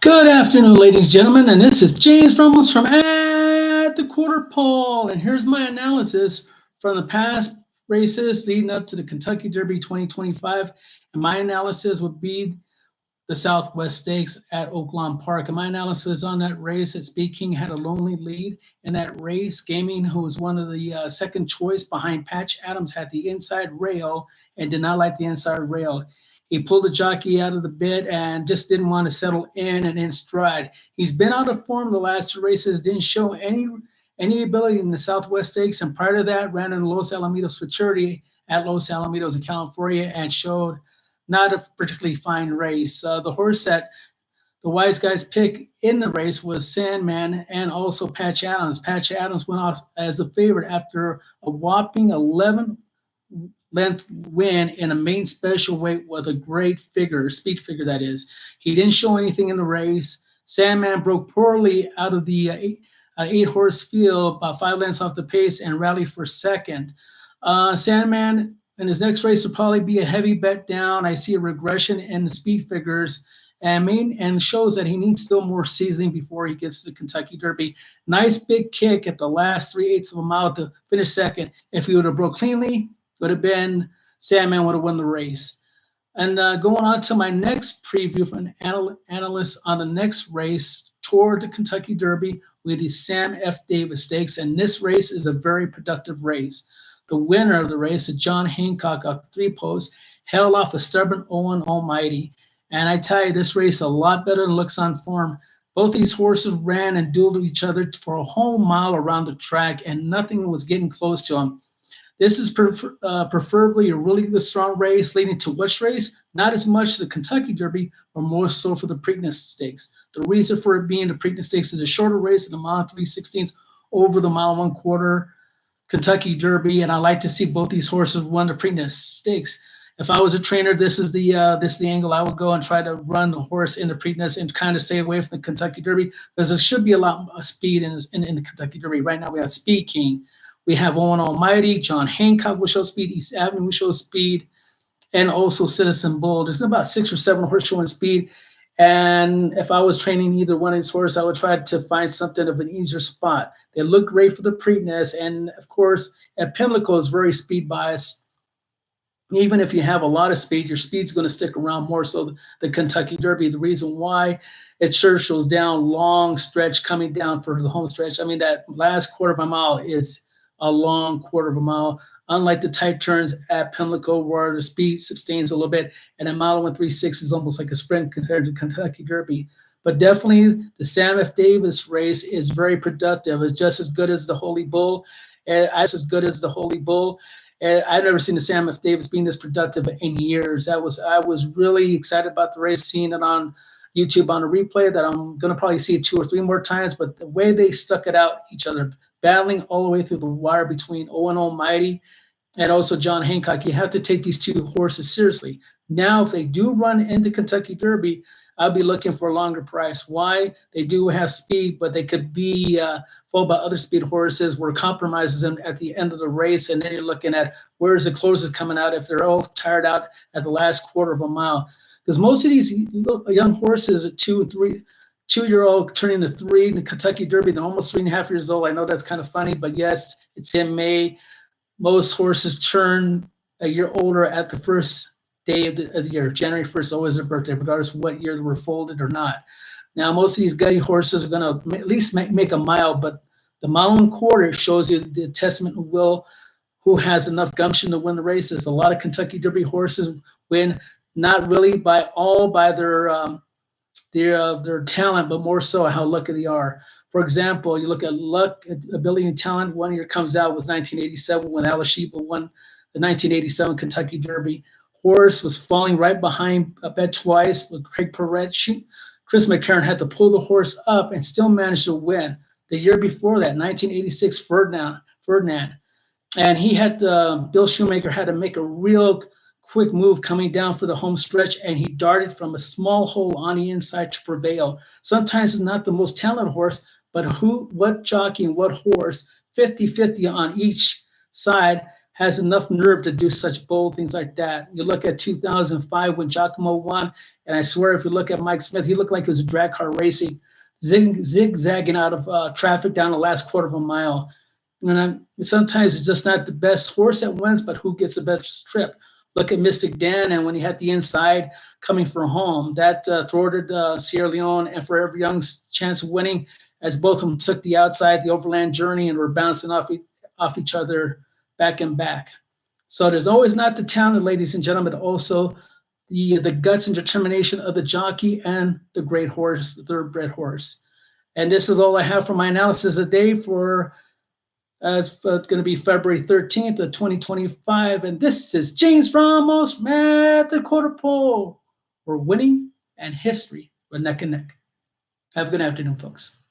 Good afternoon, ladies and gentlemen, and this is James Ramos from At the Quarter Pole, and here's my analysis from the past races leading up to the Kentucky Derby 2025. And my analysis would be the Southwest Stakes at Oaklawn Park. And my analysis on that race at Speed King had a lonely lead in that race. Gaming, who was one of the second choice behind Patch Adams, had the inside rail and did not like the inside rail. He pulled the jockey out of the bit and just didn't want to settle in and in stride. He's been out of form the last two races, didn't show any ability in the Southwest Stakes, and prior to that ran in Los Alamitos Futurity at Los Alamitos in California and showed not a particularly fine race. The horse that the wise guys pick in the race was Sandman and also Patch Adams. Patch Adams went off as the favorite after a whopping 11 length win in a main special weight with a great figure, speed figure that is. He didn't show anything in the race. Sandman broke poorly out of the eight-horse field, about 5 lengths off the pace, and rallied for second. Sandman in his next race will probably be a heavy bet down. I see a regression in the speed figures and shows that he needs still more seasoning before he gets to the Kentucky Derby. Nice big kick at the last 3/8 of a mile to finish second. If he would have broke cleanly, would have been Sandman would have won the race. And going on to my next preview from an analyst on the next race toward the Kentucky Derby with the Sam F. Davis Stakes. And this race is a very productive race. The winner of the race, John Hancock of 3 posts, held off a stubborn Owen Almighty. And I tell you, this race a lot better than looks on form. Both these horses ran and dueled with each other for a whole mile around the track, and nothing was getting close to them. This is preferably a really good, strong race leading to which race? Not as much the Kentucky Derby, but more so for the Preakness Stakes. The reason for it being the Preakness Stakes is a shorter race than the mile 3/16 over the mile 1/4 Kentucky Derby, and I like to see both these horses run the Preakness Stakes. If I was a trainer, this is the angle I would go and try to run the horse in the Preakness and kind of stay away from the Kentucky Derby, because there should be a lot of speed in the Kentucky Derby. Right now we have Speed King. We have Owen Almighty, John Hancock will show speed, East Avenue will show speed, and also Citizen Bull. There's about 6 or 7 horses showing speed. And if I was training either one of these horses, I would try to find something of an easier spot. They look great for the Preakness. And of course, at Pimlico is very speed biased. Even if you have a lot of speed, your speed's going to stick around more so the Kentucky Derby. The reason why it sure shows down long stretch coming down for the home stretch. I mean, that last quarter of a mile is a long quarter of a mile, unlike the tight turns at Pimlico where the speed sustains a little bit, and a mile 136 is almost like a sprint compared to Kentucky Derby. But definitely the Sam F. Davis race is very productive. It's just as good as the Holy Bull, I've never seen the Sam F. Davis being this productive in years. I was really excited about the race, seeing it on YouTube on a replay that I'm going to probably see 2 or 3 more times. But the way they stuck it out each other, battling all the way through the wire between Owen Almighty and also John Hancock, you have to take these 2 horses seriously. Now, if they do run in the Kentucky Derby, I'll be looking for a longer price. Why? They do have speed, but they could be followed by other speed horses where it compromises them at the end of the race. And then you're looking at where's the closest coming out if they're all tired out at the last quarter of a mile. Because most of these young horses at 2 and 3, 2-year-old turning to 3 in the Kentucky Derby, they're almost 3.5 years old. I know that's kind of funny, but yes, it's in May. Most horses turn a year older at the first day of the year. January 1st is always their birthday, regardless of what year they were folded or not. Now, most of these gutty horses are going to at least make a mile, but the mile 1/4 shows you the testament of will, who has enough gumption to win the races. A lot of Kentucky Derby horses win not really by their talent, but more so how lucky they are. For example, you look at luck, ability, and talent. One year comes out was 1987 when Alashiba won the 1987 Kentucky Derby. Horse was falling right behind a bet twice with Craig Perret. Chris McCarron had to pull the horse up and still managed to win. The year before that, 1986, Ferdinand. And he had Bill Shoemaker had to make a real quick move coming down for the home stretch, and he darted from a small hole on the inside to prevail. Sometimes it's not the most talented horse, but what jockey and what horse, 50-50 on each side, has enough nerve to do such bold things like that. You look at 2005 when Giacomo won, And I swear, if you look at Mike Smith, he looked like he was a drag car racing, zigzagging out of traffic down the last quarter of a mile. Sometimes it's just not the best horse that wins, but who gets the best trip. Look at Mystic Dan, and when he had the inside coming for home, that thwarted Sierra Leone and Forever Young's chance of winning, as both of them took the outside, the overland journey, and were bouncing off each other back and back. So there's always not the talent, ladies and gentlemen, also the guts and determination of the jockey and the great horse, the thoroughbred horse. And this is all I have for my analysis today for it's going to be February 13th of 2025. And this is James Ramos at the quarter pole. We're winning and history. We're neck and neck. Have a good afternoon, folks.